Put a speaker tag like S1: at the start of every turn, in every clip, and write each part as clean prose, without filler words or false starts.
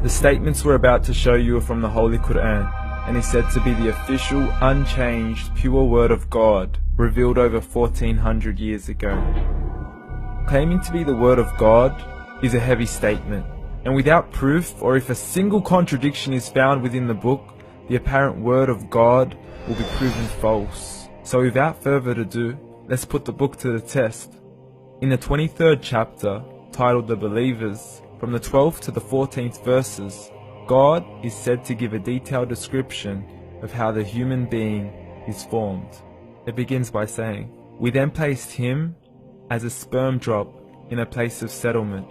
S1: The statements we're about to show you are from the Holy Quran, and is said to be the official, unchanged, pure word of God, revealed over 1400 years ago. Claiming to be the word of God is a heavy statement, and without proof, or if a single contradiction is found within the book, the apparent word of God will be proven false. So without further ado, let's put the book to the test. In the 23rd chapter, titled The Believers, from the 12th to the 14th verses, God is said to give a detailed description of how the human being is formed. It begins by saying, "We then placed him as a sperm drop in a place of settlement,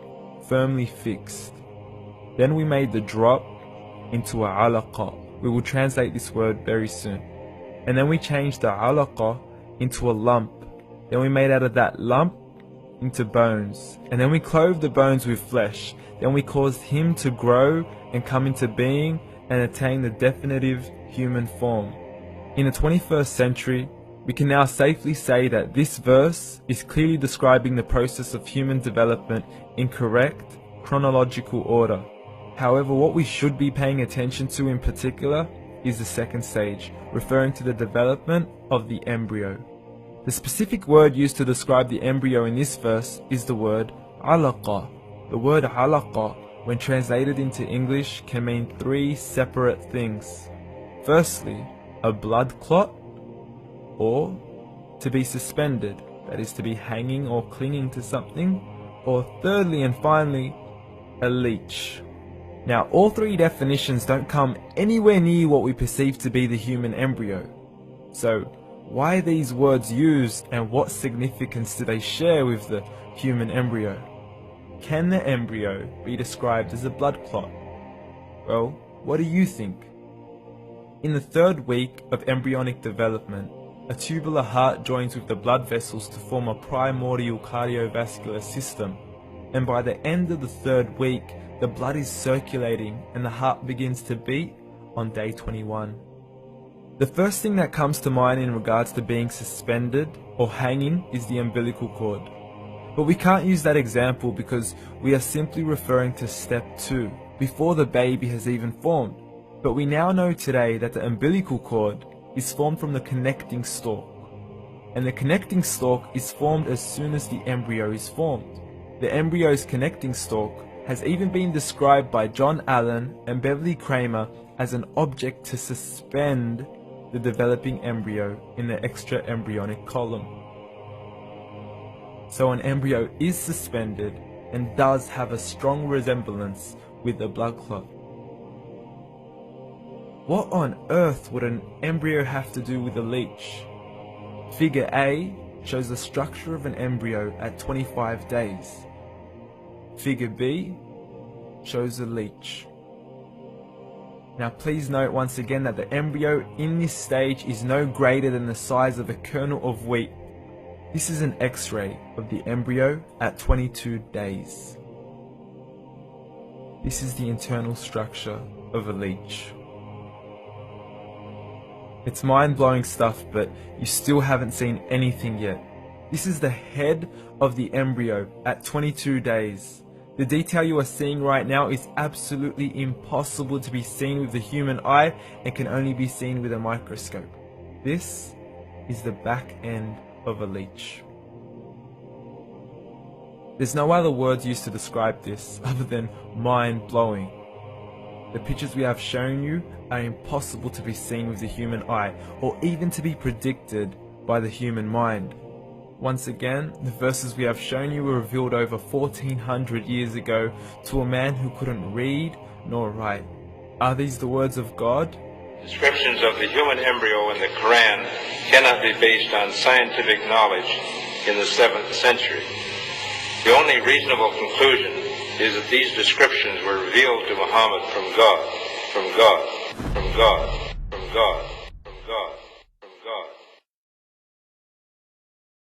S1: firmly fixed. Then we made the drop into a alaqa." We will translate this word very soon. "And then we changed the alaqa into a lump. Then we made out of that lump into bones. And then we clothed the bones with flesh. Then we caused him to grow and come into being and attain the definitive human form." In the 21st century, we can now safely say that this verse is clearly describing the process of human development in correct chronological order. However, what we should be paying attention to in particular is the second stage, referring to the development of the embryo. The specific word used to describe the embryo in this verse is the word alaqa. The word alaqa, when translated into English, can mean three separate things. Firstly, a blood clot, or to be suspended, that is to be hanging or clinging to something, or thirdly and finally, a leech. Now, all three definitions don't come anywhere near what we perceive to be the human embryo. So, why are these words used, and what significance do they share with the human embryo? Can the embryo be described as a blood clot? Well, what do you think? In the 3rd week of embryonic development, a tubular heart joins with the blood vessels to form a primordial cardiovascular system, and by the end of the 3rd week, the blood is circulating and the heart begins to beat on day 21. The first thing that comes to mind in regards to being suspended or hanging is the umbilical cord. But we can't use that example because we are simply referring to step 2, before the baby has even formed. But we now know today that the umbilical cord is formed from the connecting stalk. And the connecting stalk is formed as soon as the embryo is formed. The embryo's connecting stalk has even been described by John Allen and Beverly Kramer as an object to suspend the developing embryo in the extra-embryonic column. So an embryo is suspended and does have a strong resemblance with a blood clot. What on earth would an embryo have to do with a leech? Figure A shows the structure of an embryo at 25 days. Figure B shows a leech. Now please note once again that the embryo in this stage is no greater than the size of a kernel of wheat. This is an X-ray of the embryo at 22 days. This is the internal structure of a leech. It's mind-blowing stuff, but you still haven't seen anything yet. This is the head of the embryo at 22 days. The detail you are seeing right now is absolutely impossible to be seen with the human eye and can only be seen with a microscope. This is the back end of a leech. There's no other words used to describe this other than mind-blowing. The pictures we have shown you are impossible to be seen with the human eye or even to be predicted by the human mind. Once again, the verses we have shown you were revealed over 1400 years ago to a man who couldn't read nor write. Are these the words of God?
S2: Descriptions of the human embryo in the Quran cannot be based on scientific knowledge in the 7th century. The only reasonable conclusion is that these descriptions were revealed to Muhammad from God, from God, from God, from God, from God.